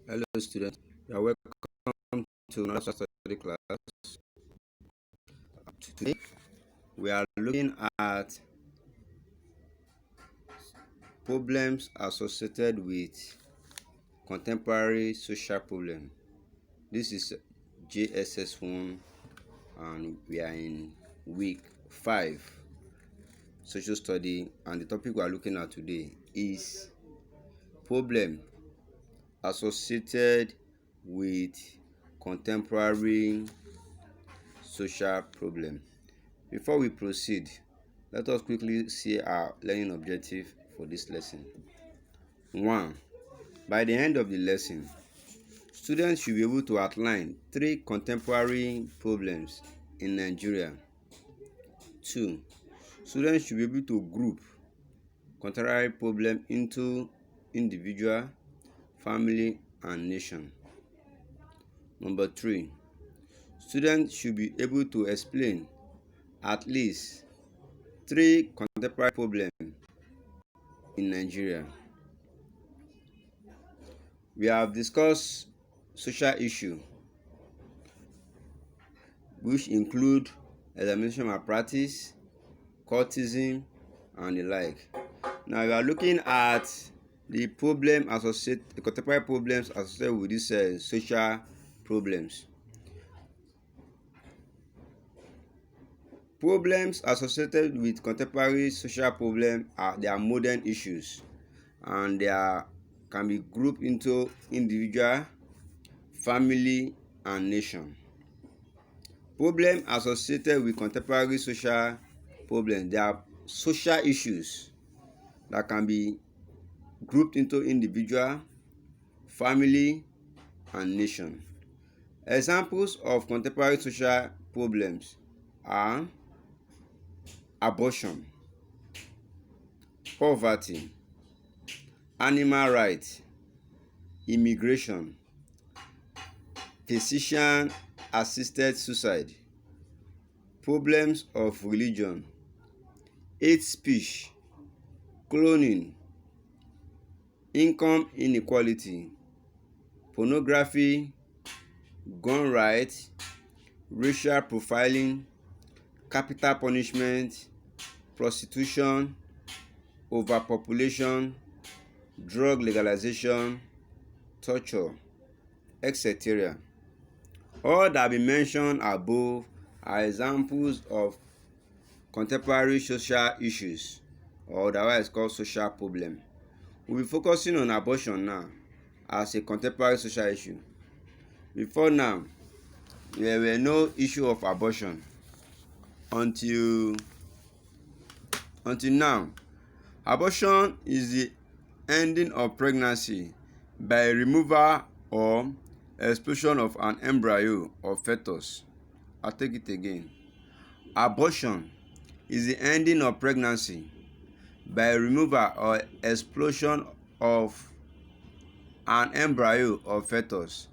Hello, students. You are welcome to another study class. Today, we are looking at problems associated with contemporary social problems. This is JS1, and we are in week 5 social study. And the topic we are looking at today is problem associated with contemporary social problem. Before we proceed, let us quickly see our learning objective for this lesson. 1. By the end of the lesson, students should be able to outline 3 contemporary problems in Nigeria. 2. Students should be able to group contemporary problems into individual, family, and nation. Number 3. Students should be able to explain at least 3 contemporary problems in Nigeria. We have discussed social issues, which include examination malpractice, cultism, and the like. Now we are looking at the contemporary problems associated with these social problems. Problems associated with contemporary social problems are modern issues, and can be grouped into individual, family, and nation. Problems associated with contemporary social problems, they are social issues that can be grouped into individual, family, and nation. Examples of contemporary social problems are abortion, poverty, animal rights, immigration, physician-assisted suicide, problems of religion, hate speech, cloning, income inequality, pornography, gun rights, racial profiling, capital punishment, prostitution, overpopulation, drug legalization, torture, etc. All that have been mentioned above are examples of contemporary social issues, or otherwise called social problem. We'll be focusing on abortion now as a contemporary social issue. Before now, there were no issue of abortion until now. Abortion is the ending of pregnancy by removal or expulsion of an embryo or fetus. I'll take it again. Abortion is the ending of pregnancy by removal or expulsion of an embryo or fetus.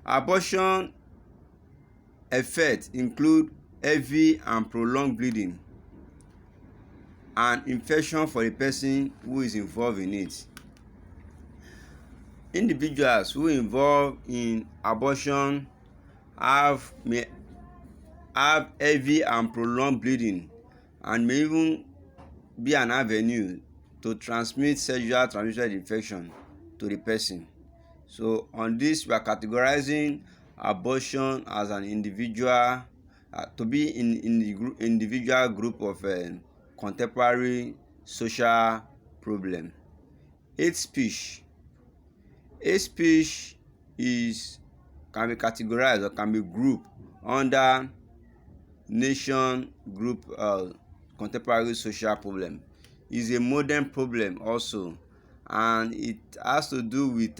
Abortion effects include heavy and prolonged bleeding and infection for the person who is involved in it. Individuals who involve in abortion may have heavy and prolonged bleeding and may even be an avenue to transmit sexual transmitted infection to the person. So on this, we are categorizing abortion as an individual to be in the individual group of contemporary social problem. Hate speech. Hate speech can be categorized or can be grouped under nation group contemporary social problem. Is a modern problem also, and it has to do with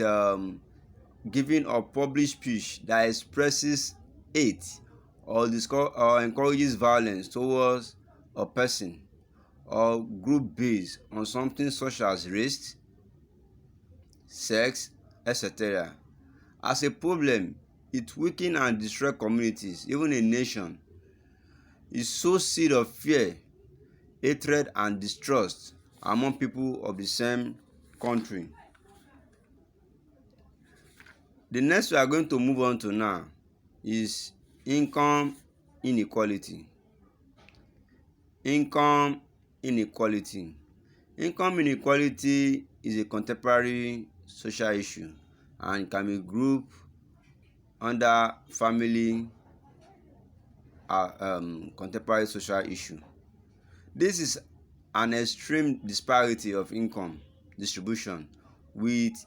giving a public speech that expresses hate or encourages violence towards a person or group based on something such as race, sex, etc. As a problem, it weakens and destroys communities, even a nation. It sows seed of fear, hatred, and distrust among people of the same country. The next we are going to move on to now is income inequality. Income inequality. Income inequality is a contemporary social issue and can be grouped under family contemporary social issue. This is an extreme disparity of income distribution with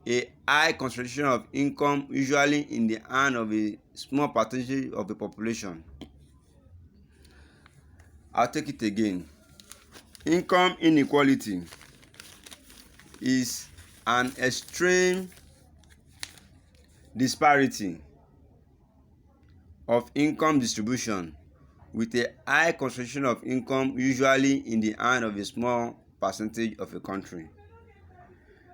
a high concentration of income usually in the hand of a small percentage of the population. I'll take it again. Income inequality is an extreme disparity of income distribution with a high concentration of income usually in the hand of a small percentage of a country.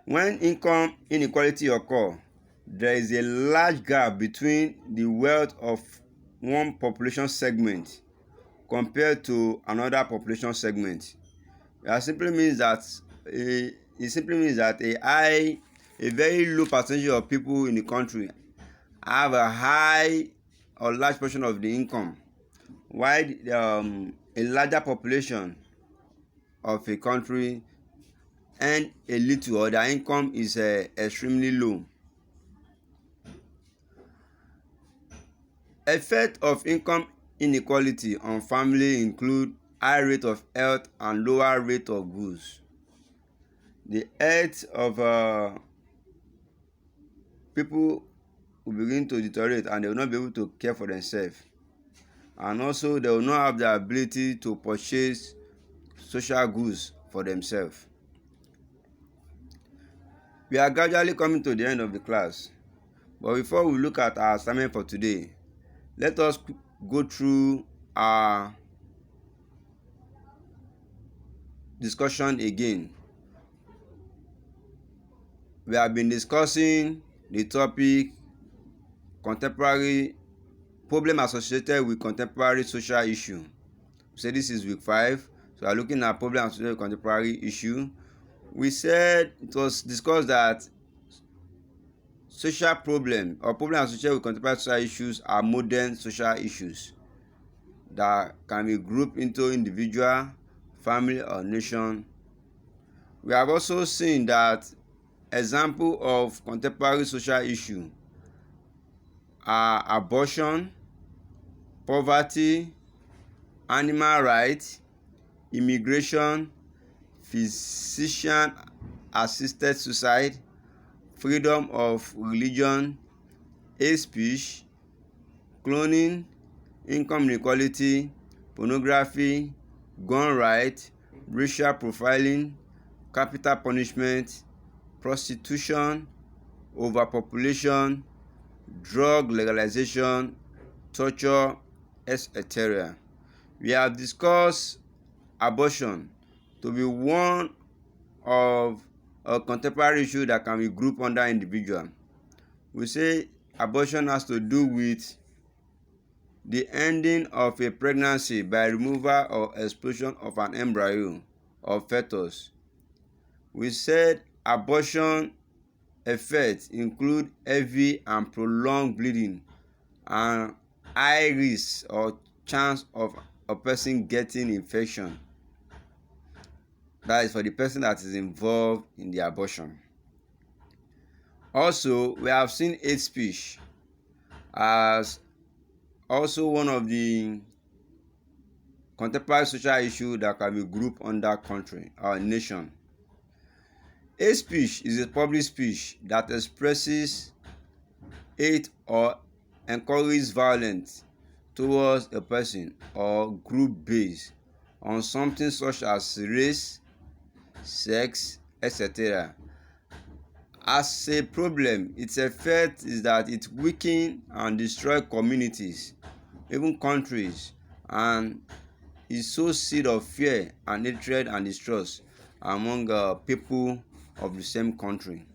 When income inequality occurs, there is a large gap between the wealth of one population segment compared to another population segment. It simply means that a very low percentage of people in the country have a high or large portion of the income, while a larger population of a country earn a little or their income is extremely low. Effect of income inequality on family include high rate of health and lower rate of goods. The health of people will begin to deteriorate and they will not be able to care for themselves, and also they will not have the ability to purchase social goods for themselves. We are gradually coming to the end of the class, but before we look at our assignment for today, let us go through our discussion again. We have been discussing the topic contemporary problem associated with contemporary social issue. So this is week 5. So we are looking at problem associated with contemporary issue. We said it was discussed that social problem or problem associated with contemporary social issues are modern social issues that can be grouped into individual, family, or nation. We have also seen that example of contemporary social issue are abortion, poverty, animal rights, immigration, physician assisted suicide, freedom of religion, hate speech, cloning, income inequality, pornography, gun rights, racial profiling, capital punishment, prostitution, overpopulation, drug legalization, torture, etc. We have discussed abortion to be one of a contemporary issue that can be grouped under individual. We say abortion has to do with the ending of a pregnancy by removal or expulsion of an embryo or fetus. We said abortion effects include heavy and prolonged bleeding and high risk or chance of a person getting infection. That is for the person that is involved in the abortion. Also, we have seen hate speech as also one of the contemporary social issues that can be grouped under country or nation. Hate speech is a public speech that expresses hate or encourages violence towards a person or group based on something such as race, sex, etc. As a problem, its effect is that it weakens and destroys communities, even countries, and it sows seed of fear and hatred and distrust among people of the same country.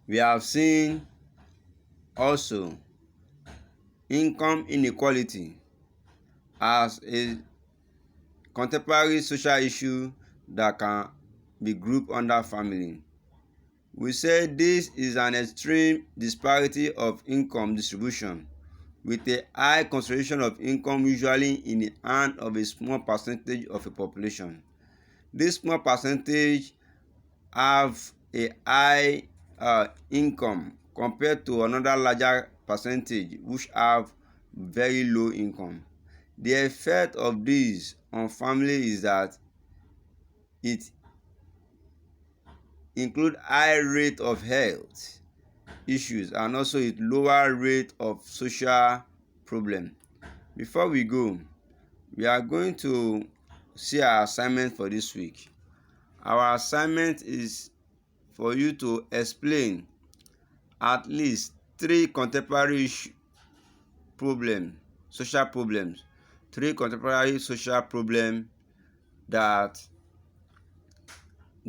We have seen also income inequality as a contemporary social issue that can be grouped under family. We say this is an extreme disparity of income distribution, with a high concentration of income usually in the hand of a small percentage of a population. This small percentage have a high income compared to another larger percentage which have very low income. The effect of this on family is that it include high rate of health issues and also it lower rate of social problem. Before we go, we are going to see our assignment for this week. Our assignment is for you to explain at least 3 contemporary social problems, 3 contemporary social problems that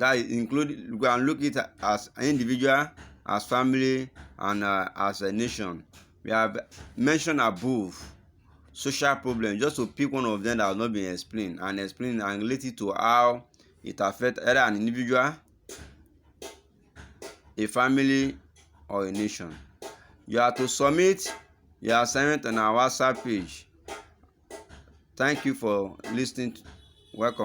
include, we can look at as an individual, as family, and as a nation. We have mentioned above social problems just to pick one of them that has not been explained and explain and relate it to how it affects either an individual, a family, or a nation. You have to submit your assignment on our WhatsApp page. Thank you for listening. Welcome.